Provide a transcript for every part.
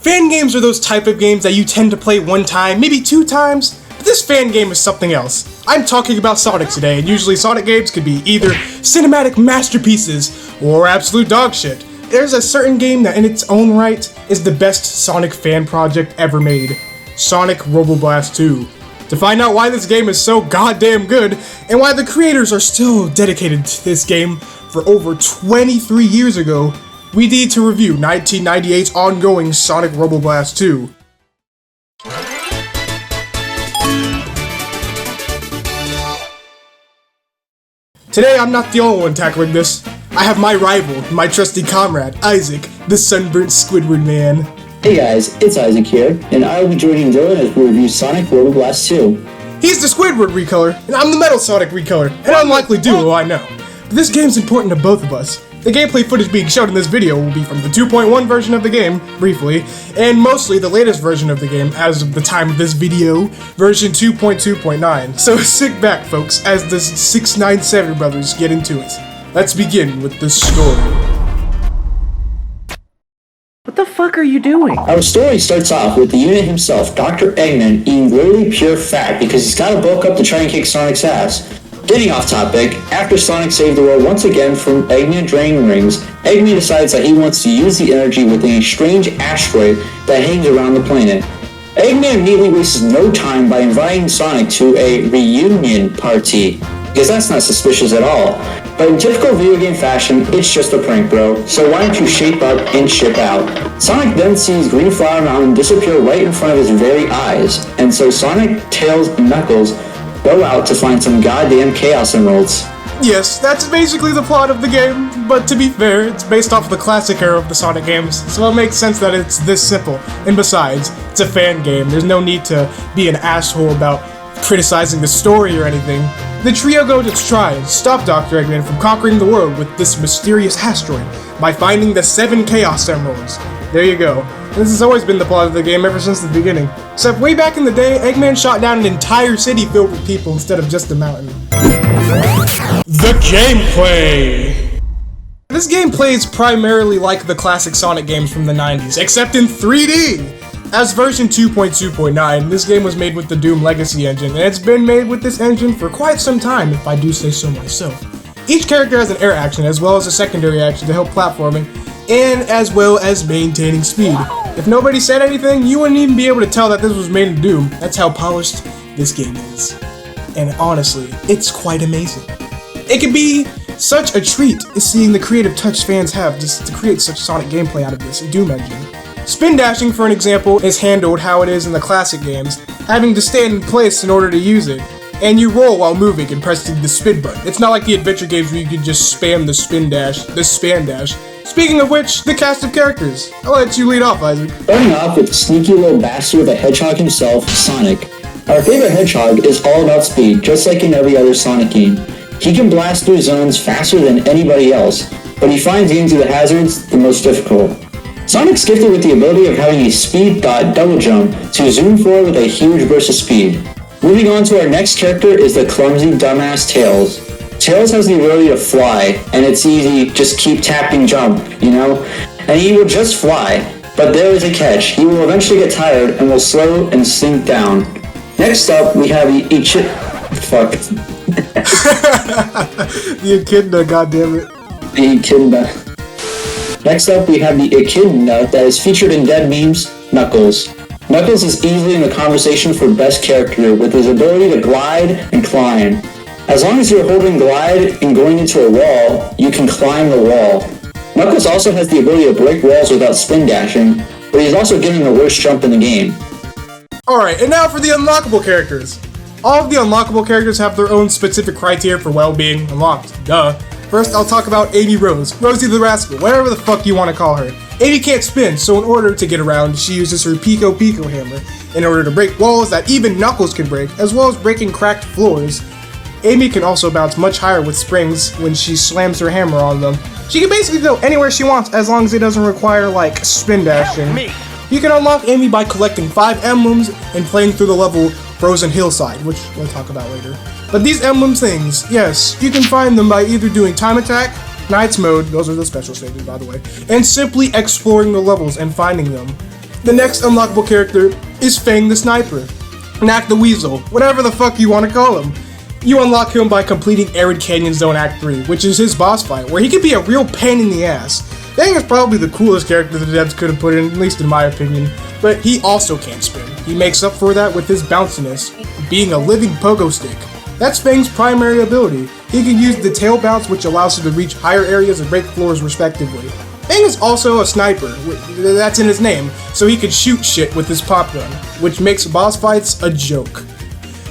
Fan games are those type of games that you tend to play one time, maybe 2 times, but this fan game is something else. I'm talking about Sonic today, and usually Sonic games could be either cinematic masterpieces or absolute dog shit. There's a certain game that in its own right is the best Sonic fan project ever made, Sonic Robo Blast 2. To find out why this game is so goddamn good, and why the creators are still dedicated to this game for over 23 years ago, we need to review 1998's ongoing Sonic Robo Blast 2. Today I'm not the only one tackling this. I have my rival, my trusty comrade, Isaac, the sunburnt Squidward man. Hey guys, it's Isaac here, and I will be joining Dylan as we review Sonic Robo Blast 2. He's the Squidward recolor, and I'm the Metal Sonic recolor, an unlikely duo, I know. But this game's important to both of us. The gameplay footage being shown in this video will be from the 2.1 version of the game, briefly, and mostly the latest version of the game as of the time of this video, version 2.2.9. So sit back, folks, as the 697 brothers get into it. Let's begin with the story. What the fuck are you doing? Our story starts off with the unit himself, Dr. Eggman, eating literally pure fat because he's gotta bulk up to try and kick Sonic's ass. Getting off topic, after Sonic saved the world once again from Eggman draining rings, Eggman decides that he wants to use the energy within a strange asteroid that hangs around the planet. Eggman immediately wastes no time by inviting Sonic to a reunion party, because that's not suspicious at all. But in typical video game fashion, it's just a prank, bro, so why don't you shape up and ship out? Sonic then sees Green Flower Mountain disappear right in front of his very eyes, and so Sonic, Tails, and Knuckles go out to find some goddamn Chaos Emeralds. Yes, that's basically the plot of the game, but to be fair, it's based off of the classic era of the Sonic games, so it makes sense that it's this simple. And besides, it's a fan game, there's no need to be an asshole about criticizing the story or anything. The trio go to try and stop Dr. Eggman from conquering the world with this mysterious asteroid by finding the 7 Chaos Emeralds. There you go. This has always been the plot of the game ever since the beginning. Except way back in the day, Eggman shot down an entire city filled with people instead of just a mountain. The gameplay! This game plays primarily like the classic Sonic games from the 90s, except in 3D! As version 2.2.9, this game was made with the Doom Legacy engine, and it's been made with this engine for quite some time, if I do say so myself. Each character has an air action, as well as a secondary action to help platforming, and as well as maintaining speed. If nobody said anything, you wouldn't even be able to tell that this was made in Doom. That's how polished this game is. And honestly, it's quite amazing. It can be such a treat seeing the creative touch fans have just to create such Sonic gameplay out of this Doom engine. Spin dashing, for an example, is handled how it is in the classic games, having to stand in place in order to use it. And you roll while moving and pressing the spin button. It's not like the adventure games where you can just spam the span dash. Speaking of which, the cast of characters. I'll let you lead off, Isaac. Starting off with the sneaky little bastard of a hedgehog himself, Sonic. Our favorite hedgehog is all about speed, just like in every other Sonic game. He can blast through zones faster than anybody else, but he finds getting through the hazards the most difficult. Sonic's gifted with the ability of having a speed dot double jump to zoom forward with a huge burst of speed. Moving on to our next character is the clumsy dumbass Tails. Tails has the ability to fly, and it's easy, just keep tapping jump, you know? And he will just fly, but there is a catch. He will eventually get tired and will slow and sink down. Next up, we have the The Echidna, goddammit. The Echidna. Next up, we have the Echidna that is featured in dead memes, Knuckles. Knuckles is easily in the conversation for best character with his ability to glide and climb. As long as you're holding glide and going into a wall, you can climb the wall. Knuckles also has the ability to break walls without spin dashing, but he's also getting the worst jump in the game. Alright, and now for the unlockable characters. All of the unlockable characters have their own specific criteria for well-being unlocked, duh. First, I'll talk about Amy Rose, Rosie the Rascal, whatever the fuck you want to call her. Amy can't spin, so in order to get around, she uses her Pico Pico hammer in order to break walls that even Knuckles can break, as well as breaking cracked floors. Amy can also bounce much higher with springs when she slams her hammer on them. She can basically go anywhere she wants as long as it doesn't require, like, spin dashing. You can unlock Amy by collecting 5 emblems and playing through the level Frozen Hillside, which we'll talk about later. But these emblem things, yes, you can find them by either doing Time Attack, Knight's Mode, those are the special stages by the way, and simply exploring the levels and finding them. The next unlockable character is Fang the Sniper, Knack the Weasel, whatever the fuck you want to call him. You unlock him by completing Arid Canyon Zone Act 3, which is his boss fight, where he can be a real pain in the ass. Fang is probably the coolest character the devs could have put in, at least in my opinion, but he also can't spin. He makes up for that with his bounciness, being a living pogo stick. That's Fang's primary ability. He can use the tail bounce, which allows him to reach higher areas and break floors respectively. Fang is also a sniper, that's in his name, so he can shoot shit with his pop gun, which makes boss fights a joke.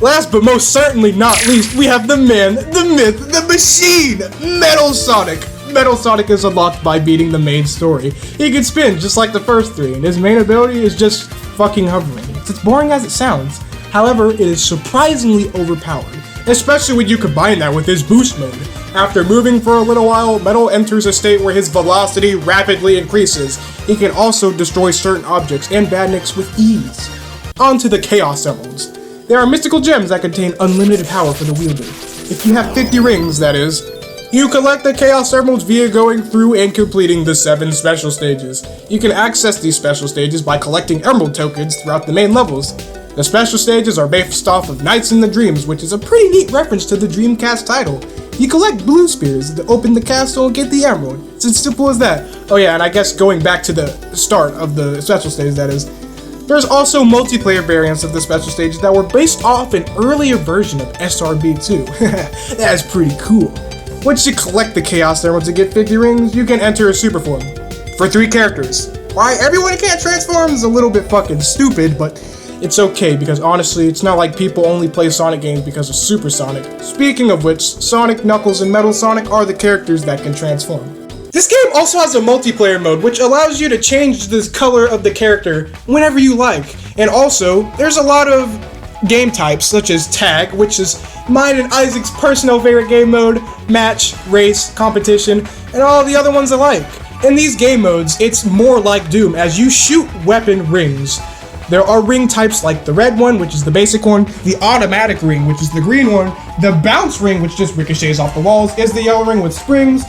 Last but most certainly not least, we have the man, the myth, the machine, Metal Sonic. Metal Sonic is unlocked by beating the main story. He can spin just like the first three, and his main ability is just fucking hovering. It's as boring as it sounds. However, it is surprisingly overpowered, especially when you combine that with his boost mode. After moving for a little while, Metal enters a state where his velocity rapidly increases. He can also destroy certain objects and badniks with ease. On to the Chaos Emeralds. There are mystical gems that contain unlimited power for the wielder. If you have 50 rings, that is. You collect the Chaos Emeralds via going through and completing the 7 special stages. You can access these special stages by collecting Emerald tokens throughout the main levels. The special stages are based off of Nights in the Dreams, which is a pretty neat reference to the Dreamcast title. You collect blue spears to open the castle and get the emerald. It's as simple as that. Oh yeah, and I guess going back to the start of the special stage, that is. There's also multiplayer variants of the special stages that were based off an earlier version of SRB2. That's pretty cool. Once you collect the Chaos Emeralds to get 50 rings, you can enter a super form. For 3 characters. Why everyone can't transform is a little bit fucking stupid, but it's okay because honestly, it's not like people only play Sonic games because of Super Sonic. Speaking of which, Sonic, Knuckles, and Metal Sonic are the characters that can transform. This game also has a multiplayer mode, which allows you to change the color of the character whenever you like. And also, there's a lot of game types, such as Tag, which is mine and Isaac's personal favorite game mode, Match, Race, Competition, and all the other ones alike. In these game modes, it's more like Doom, as you shoot weapon rings. There are ring types like the red one, which is the basic one, the automatic ring, which is the green one, the bounce ring, which just ricochets off the walls, is the yellow ring with springs,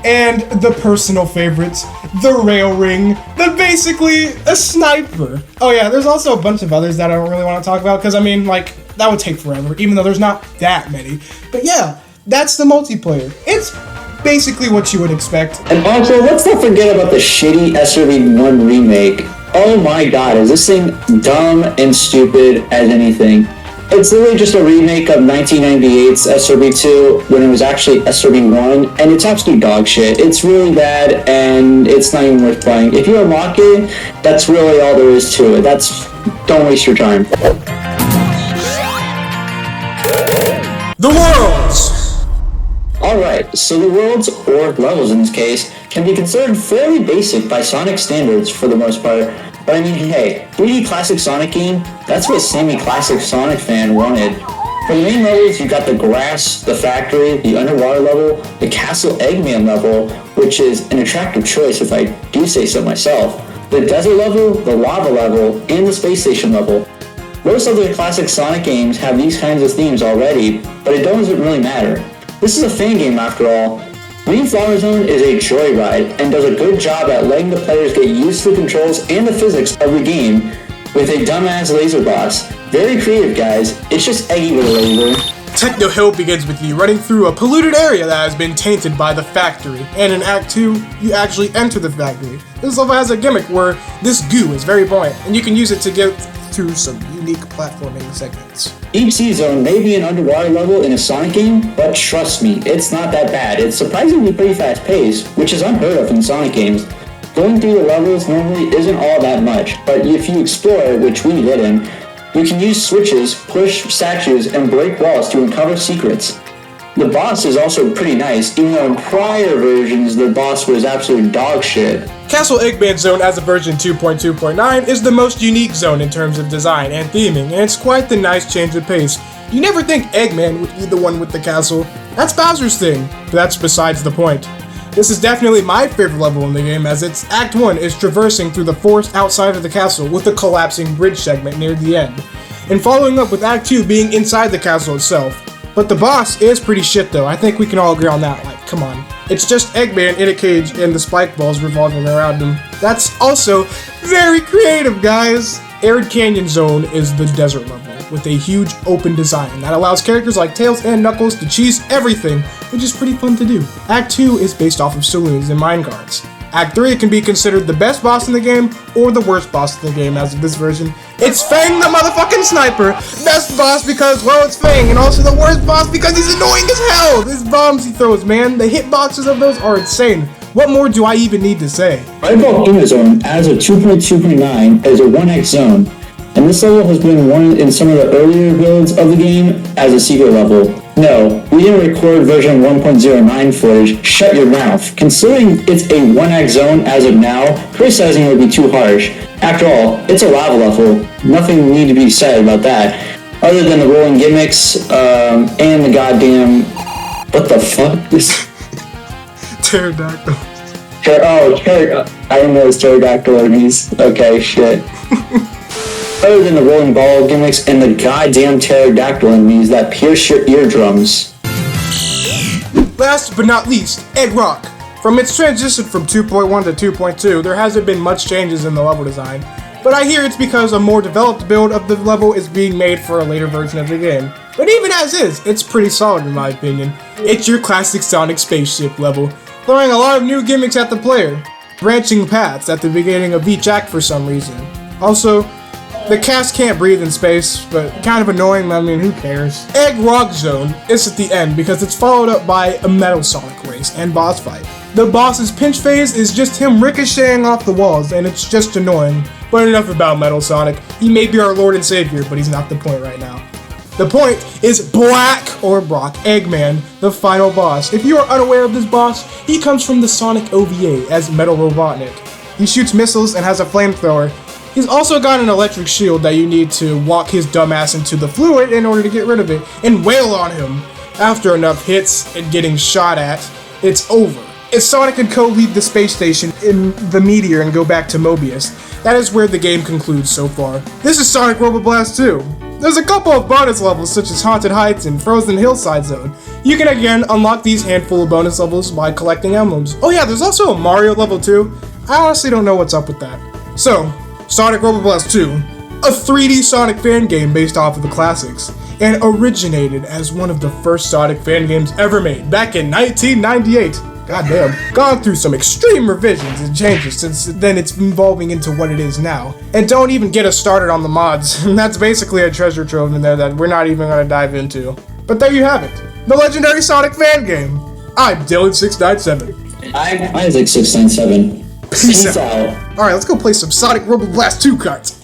and the personal favorites, the rail ring, basically a sniper. Oh yeah, there's also a bunch of others that I don't really want to talk about, because I mean, like, that would take forever, even though there's not that many. But yeah, that's the multiplayer. It's basically what you would expect. And also, let's not forget about the shitty SRB1 remake. Oh my god, is this thing dumb and stupid as anything? It's literally just a remake of 1998's SRB2 when it was actually SRB1, and it's absolute dog shit. It's really bad, and it's not even worth playing. If you unlock it, that's really all there is to it. Don't waste your time. The Worlds! Alright, so the worlds, or levels in this case, can be considered fairly basic by Sonic standards for the most part. But I mean, hey, 3D classic Sonic game, that's what semi-classic Sonic fan wanted. For the main levels, you got the grass, the factory, the underwater level, the Castle Eggman level, which is an attractive choice if I do say so myself, the desert level, the lava level, and the space station level. Most other classic Sonic games have these kinds of themes already, but it doesn't really matter. This is a fan game after all. Green Flower Zone is a joyride and does a good job at letting the players get used to the controls and the physics of the game with a dumbass laser boss. Very creative, guys. It's just Eggy with a laser. Techno Hill begins with you running through a polluted area that has been tainted by the factory, and in Act 2, you actually enter the factory. This level has a gimmick where this goo is very buoyant, and you can use it to get through some unique platforming segments. Each sea zone may be an underwater level in a Sonic game, but trust me, it's not that bad. It's surprisingly pretty fast paced, which is unheard of in Sonic games. Going through the levels normally isn't all that much, but if you explore, which we didn't, you can use switches, push statues, and break walls to uncover secrets. The boss is also pretty nice, even though in prior versions the boss was absolute dog shit. Castle Eggman Zone as a version 2.2.9 is the most unique zone in terms of design and theming, and it's quite the nice change of pace. You never think Eggman would be the one with the castle. That's Bowser's thing, but that's besides the point. This is definitely my favorite level in the game, as its Act 1 is traversing through the forest outside of the castle with a collapsing bridge segment near the end, and following up with Act 2 being inside the castle itself. But the boss is pretty shit though, I think we can all agree on that, like, come on. It's just Eggman in a cage and the spike balls revolving around him. That's also Very creative, guys! Arid Canyon Zone is the desert level, with a huge open design that allows characters like Tails and Knuckles to cheese everything, which is pretty fun to do. Act 2 is based off of saloons and mine guards. Act 3 can be considered the best boss in the game, or the worst boss in the game as of this version. It's Fang the motherfucking sniper! Best boss because, well, it's Fang, and also the worst boss because he's annoying as hell! These bombs he throws, man, the hitboxes of those are insane. What more do I even need to say? Volcano Zone, as of 2.2.9, is a 1x zone, and this level has been one in some of the earlier builds of the game as a secret level. No, we didn't record version 1.09 footage. Shut your mouth. Considering it's a 1x zone as of now, criticizing it would be too harsh. After all, it's a lava level. Nothing need to be said about that, other than the rolling gimmicks, and the goddamn... What the fuck? Pterodactyl. I didn't know it was pterodactyl enemies. Okay, shit. Other than the rolling ball gimmicks and the goddamn pterodactyl enemies that pierce your eardrums. Last but not least, Egg Rock. From its transition from 2.1 to 2.2, there hasn't been much changes in the level design, but I hear it's because a more developed build of the level is being made for a later version of the game. But even as is, it's pretty solid in my opinion. It's your classic Sonic spaceship level, throwing a lot of new gimmicks at the player, branching paths at the beginning of each act for some reason. Also, the cast can't breathe in space, but kind of annoying, I mean, who cares? Egg Rock Zone is at the end because it's followed up by a Metal Sonic race and boss fight. The boss's pinch phase is just him ricocheting off the walls, and it's just annoying. But enough about Metal Sonic. He may be our Lord and Savior, but he's not the point right now. The point is Black or Brock Eggman, the final boss. If you are unaware of this boss, he comes from the Sonic OVA as Metal Robotnik. He shoots missiles and has a flamethrower. He's also got an electric shield that you need to walk his dumbass into the fluid in order to get rid of it and wail on him. After enough hits and getting shot at, it's over. If Sonic and Co. leave the space station in the meteor and go back to Mobius, that is where the game concludes so far. This is Sonic Robo Blast 2. There's a couple of bonus levels such as Haunted Heights and Frozen Hillside Zone. You can again unlock these handful of bonus levels by collecting emblems. Oh yeah, there's also a Mario level too. I honestly don't know what's up with that. So, Sonic Robo Blast 2, a 3D Sonic fan game based off of the classics, and originated as one of the first Sonic fan games ever made back in 1998. Goddamn. Gone through some extreme revisions and changes since then it's evolving into what it is now. And don't even get us started on the mods. That's basically a treasure trove in there that we're not even going to dive into. But there you have it. The legendary Sonic fan game. I'm Dylan697. I'm Isaac697. Peace out. Alright, let's go play some Sonic Robo Blast 2 cards.